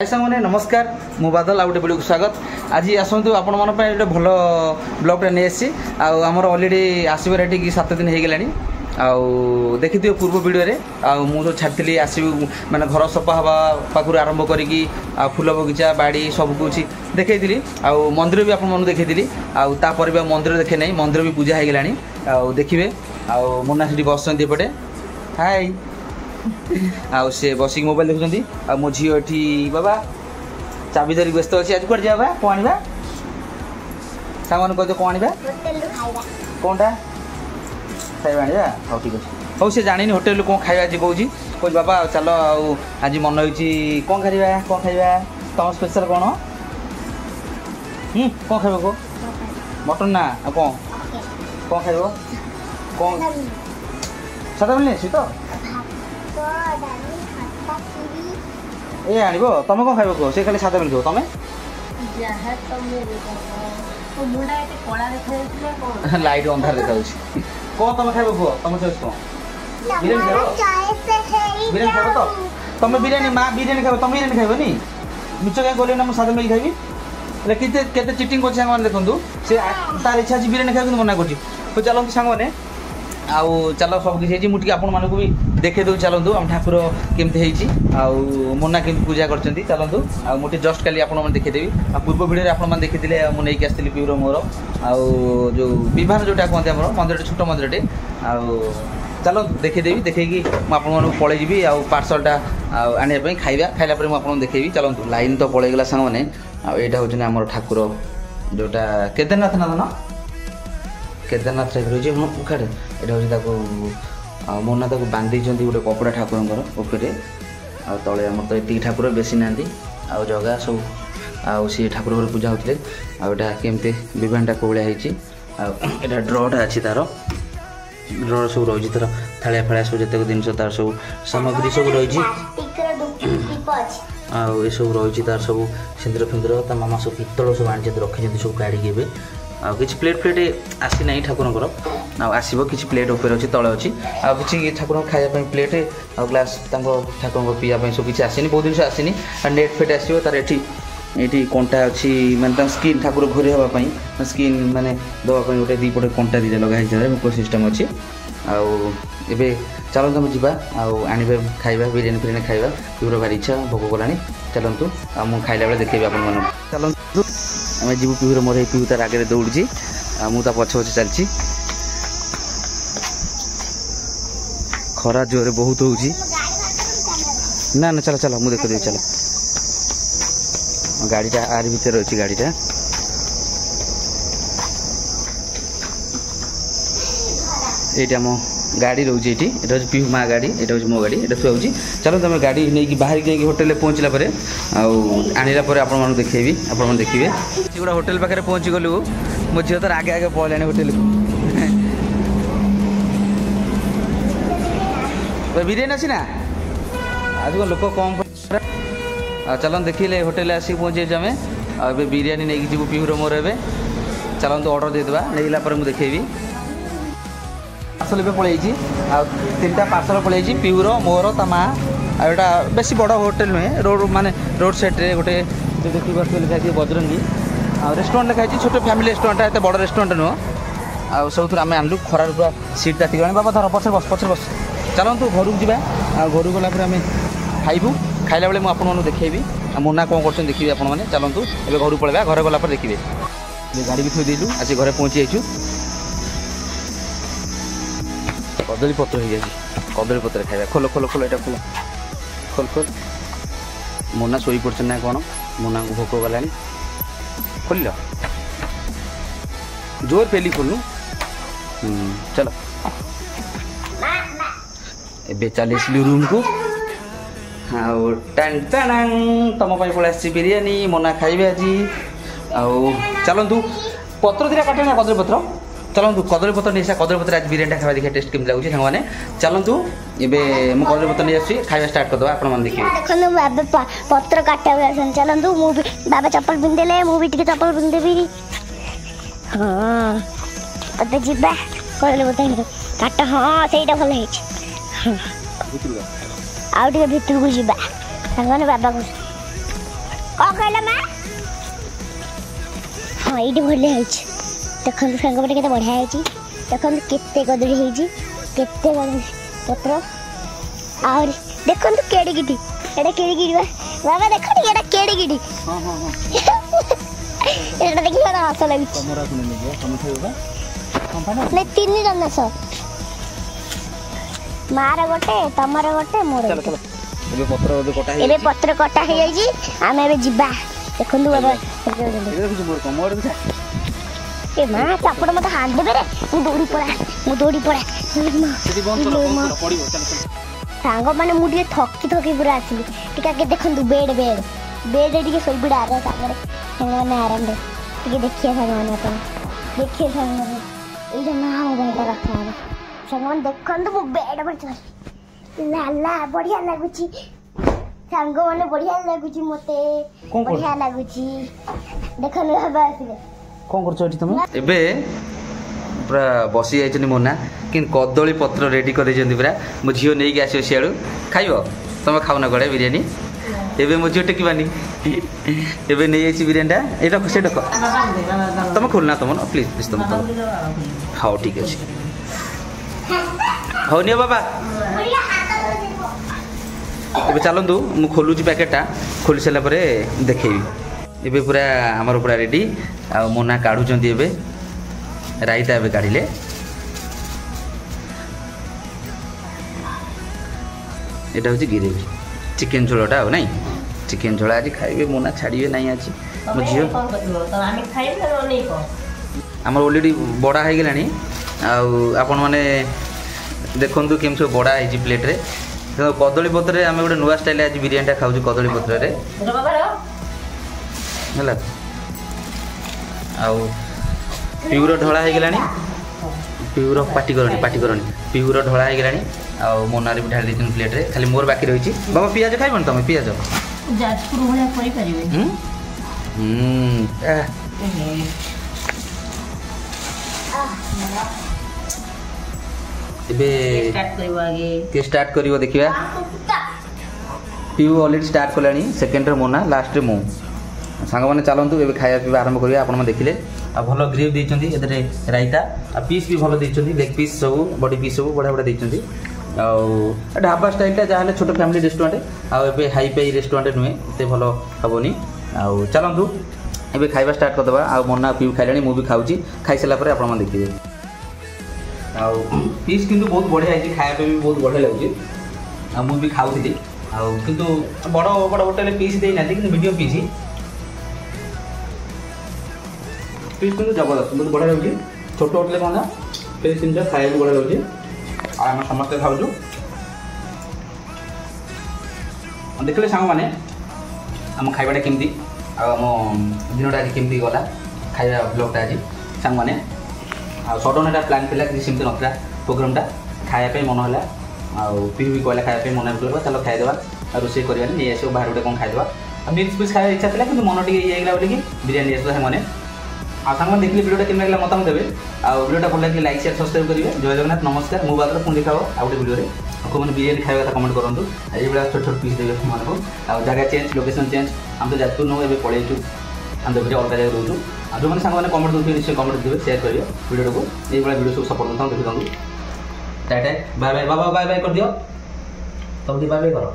सामने नमस्कार मु बादल आउ वीडियो को स्वागत। आज आसतु आपण मन गोटे भल ब्लॉगटा नहीं आसी आमर अलरेडी आसबार ये 7 दिन हो गलानी। आउ देखी पूर्व वीडियो रे मुझे छाड़ी आसबू माने घर सफा हवा पाखु आरंभ करी फूल बगीचा बाड़ी सब कुछ देखी आउ मंदिर भी आप देखी आउपर भी मंदिर देखे ना मंदिर भी पूजा हो गलानी। आउ देखिए आउ मुन्ना से बस एपटे हाय आउ से बसिक मोबाइल देखुं आ मो झी एठी बाबा चाबी धरिक व्यस्त अच्छी। आज कौन जावा कौन आना सांग कह कौन आना कौनटा खाଇବା आना हाँ ठीक अच्छे हौ से जानी होटेल कौन खाଇବା आज कौन कह बाबा चल आज मन होती कौन खाଇବା कौन खाଇବା तुम स्पेशल कौन कौन खाइब को मटन ना कौन कौन खाइब कौन सादा मिलनी आसी तो ए आनिब तुम कौन खाइब कह से खाली सादा मिल तुम लाइट अंधार देखा कौन तुम खाइब कह तुम चॉइस कौन बिरियानी खाइब तो तुम बिरियानी माँ बिरियानी खाइब तुम बिरियानी खाइबनी मिछ क्या कहली ना सादा मिल खाइबी केते चिटिंग कर देखु से तार इच्छा अच्छी बिरियानी खाइब मना कर चलते सांग मैंने आउ चल सब किसी मुझे आपण मानक भी देखे दो चलतु आम ठाकुर केमती आउ मुन्ना केमती पूजा कर चलतु आ मुझे जस्ट काली आपण देखीदेवी आ पूर्व वीडियो आप देखी मुझे आसती पीर मोर आउ जो विवाह जोटा कहते हैं मंदिर छोट मंदिरटे आउ चलो देखीदेवी देखी मुझे पलैजी आउ पार्सलटा आने खाइबा खाइला मुझे देखेबी चलतु लाइन तो पलैगला सांग मैंने आईटा हूँ आम ठाकुर जोटा केदारनाथ ना केदारनाथ टाइप रही मुखाड़े यहाँ हूँ मोना ताको बांधी गोटे कपड़ा ठाकुर उपरे आ तले आम तो ये ठाकुर बेसी ना आउ जगह सब आउ सी ठाकुर घर पूजा होते आटा केमती विवाहटा कौलिया होता ड्रटा अच्छी तार ड्र सब रही तार थालिया फाड़िया सब जितक जिन तार सब सामग्री सब रही आउ सब रही तार सब सिंदूर फिंदूर ता मामा सब पितल सब आनी रखी सब काढ़ी किसी प्लेट प्लेट आसी ना ठाकुर आसो कि प्लेट उपर अच्छी तले अच्छी आउ कि ठाकुर खायापी प्लेट आ ग्लास ठाकुर पीवाई सब किसी आसनी बहुत जिन आसनी नेट फेट आसो तार ये कंटा अच्छी मानते स्किन ठाकुर घोरी हाँपाई स्किन माने दवापाई गोटे दीपटे कंटा दीटा लगा मुख सिस्टम अच्छी आउ ए चलतु आम जा आने खाइबा बिरियानी फिरियानी खाइबा पीर भारी इच्छा भोग गलानी चलतु मुझे खाइला बेले देखेबी आप चलतु आम जीव पीहूर मोर पीहू तार आगे दौड़ी मुझे पछ पछ चलती खरा जोरे बहुत हो ना ना चल चल मुझे देख चल गाड़ीटा आर भर अच्छी गाड़ीटा ये आम गाड़ी रोचे ये पीहू माँ गाड़ी ये मो गाड़ी ये थुआची चलो तुम गाड़ी नहीं बाहर जाकि होटेल पहुँचला आने आप देखेबी आप देखिए गोटे होटेल पाखे पहुँची गलु मो झील तार आगे आगे पहलानी होटेल को बिरियानी अच्छी ना आज लोक कम चलो देखिए होटेल आसिक पहुँचे आम अब बिरियानी नहीं जीव पीहूर मोर ए चलते ऑर्डर देदेबा नहीं मुझे देखेबी पार्सल भी पलैची 3टा पार्सल पलैची पीहूर मोर ता माँ आटा बेसी बड़ होटेल नुहे रोड माने रोड साइड रे गोटे देखिए लिखाई बजरंगी रेस्टोरेंट लिखाई छोटे फैमिली रेस्टोरेंट एत बड़ रेस्टोरेंट नुह आ सब आम आनलु खरार पूरा सीट ताती गलानी बाबा धर पछे बस चलतु घर को जा घर गला आम खाइबू खाइला बेले मुझे देखेबी मुन्ना कौन कर देखिए आपने चलतु ए घर पलैबा घर गला देखिए गाड़ी भी थोड़ी देलु आज घरे पहुँची जाइए कदली पत्र हो जाए कदली पत्र खाइबा खोल खोल खोल यहाँ खोल खोल खोल मुन्ना शोई पड़े ना कौन मोना को भोक गला खोल जोर पेली खोलू चलो ए चली रूम को आउ टाण टाण तुम पलि बिरियानी मोना खाइबे आज आउ चलतु पत्र दिटा काटे ना कदली पत्र चलतु कदली पत्र नहीं कदली पत्र आज बिरियानी खावा देखिए टेस्ट केमती लगुच साने चलतु एवं मुझे कदली पत्र नहीं आसी खाଇବା स्टार्ट करदे आप देखिए देखो बाबा पत्र काटा चलतु बाबा चप्पल पिंधेले मुझे चप्पल पिंधेबी हाँ तब जीवा कदली पत्र काट हाँ से भल आउ टे भितर को जीवा सांगने बाबा को कौन कहला माँ हाँ ये भले देखो सांग पे के बढ़िया है देखो केते कदली केते पत्र और देखो केड़ी गिटी एटा केड़ी गिटी बाबा देखो एटा केड़ी गिटी हां हां हां एटा देखि बड़ा हस लागि तमरा सुने नहीं तुम खाइबा कंपनी नहीं तीन जन सर मार गोटे तमर गोटे मोर चलो चलो एबे पत्र कटा हे जाई आमे एबे जिबा देखो बाबा एबे कुछ मोर कमोर भी ए मां चापड़ मत हाथ देबे रे मु दौड़ी पड़ा सेठी बंद करो पड़िबो चल चल सांग माने मु टिके थकी पूरा आसिली टिका के देखंतु बेड टिके सोई बिडा रे सागरे सांग माने आराम दे टिके देखिए सांग माने अपन देखिए सांग माने ए जे ना हो गई रखा है सांग माने देखंतु मु बेड पर चल ला बढ़िया लागुची सांग माने बढ़िया लागुची मते बढ़िया लागुची देखन बाबा आसिले कौन कर तुम एबे पूरा बसी जाइछनी मोना कि कदली पत्र रेडी कर पूरा मो झील नहीं आसो सियाड़ू खाइब तुम खाऊना कड़े बिरियानी एबे मो झील टेकबानी एबे नहीं आई बिरियानी ये रख से रख तुम खोलना तुम प्लीज प्लीज तुम हाँ ठीक अच्छे हाँ नहीं बाबा एबे चलतु मु खोलुची पैकेटा खोली सारा देखेबी एबे पूरा आमर पूरा रेडी आ मोना काढ़ुचंती एबे रायता एबे काढ़िले एटा होची ग्रेवी चिकन झोलटा हो नहीं चिकन झोला आज खाइबे मोना छाड़िबे नहीं आज मो झियो आमे खाइबे नहीं को आमर ऑलरेडी बड़ा हो गलानी आपण माने देखंतु केम सब बड़ा है प्लेट रे कदली पत्र आम गोटे नुआ स्टाइल आज बिरियानी खाऊ कदली पत्र रे है पिउर ढला हो गलानी पिउर पाटी करनी पिउर ढला हो गलानी मोनारे भी ढाली देछन प्लेट रे खाली मोर बाकी रही बाबा पियाज खाइबन तुम पियाज जाजपुर भलिया करि परिबे एबे स्टार्ट करिवो देखिबा पिउ ऑलरेडी स्टार्ट कलानी सेकंड रे मोना लास्ट रे मो सांग मैंने चलतु ए खाया पीवा आरंभ करिया आपण देखिले आ भलो ग्रेवी देइचंती एदरे रायता आ पीस भी भलो देइचंती लेग पीस सब बॉडी पीस सब बड़ा बड़ा देइचंती आ ढाबा स्टाइल ता जाहले छोटो फैमिली रेस्टोरेंट आ एबे हाई पे रेस्टोरेंट नुए एते भलो हबोनी आ चलतु एबे खाइबा स्टार्ट कर दबा आ मोना पीउ खाइलानी मु भी खाउची खाइ सला परे आपण मन देखिबे आ पीस किंतु बहुत बढ़िया है खाया पे भी बहुत बढ़िया लगुची आ मु भी खाउथि आ किंतु बड़ बड़ होटल पीस देइ नाथि किंतु मीडियम पीस पीस किंतु जबरदस्त बहुत बढ़िया लगे छोट होटल कौन पीस जिन खाया भी बढ़िया लगे आम समस्ते खाऊ देखिले सांग मैंने आम खाइबाटा केमती आम दिनटा आज केमती गला खाଇବା ब्लॉगटा आज सांग मैंने सडन एटा प्लान थिला कि सेमती नथला प्रोग्रामटा खाया मन है पी भी कहला खाया मन बुला चलो खाईदेवा रोसे करवा नहीं आस बाहर गोटे कौन खाईदेवा मिक्स पिस खाया इच्छा था कि मन टे ये बोलिए बिरियानी आसला मैंने आसाम देखिए वीडियो केमी लगे मतामत देवे वीडियो भल लगे लाइक शेयर सब्सक्राइब करेंगे जय जगन्नाथ नमस्कार मो बात पुणी देखा आउ गोटे वीडियो आपको मैंने बिरियानी खाଇବା କଥା कमेंट करूँ ये छोट छोट पीस देवे मानक जगह चेंज लोकेशन चेंज आम तो जाजपुर नु ए पलैचु आम तो अलग जगह रोचु जो मैंने सांग मैंने कमेंट देते निश्चय कमेंट देवे शेयर करेंगे वीडियो को ये वीडियो सब सपोर्ट करता देखी टाटा बाय बाय बाबा बाय बाय कर दियो तुम बाय बाय करो।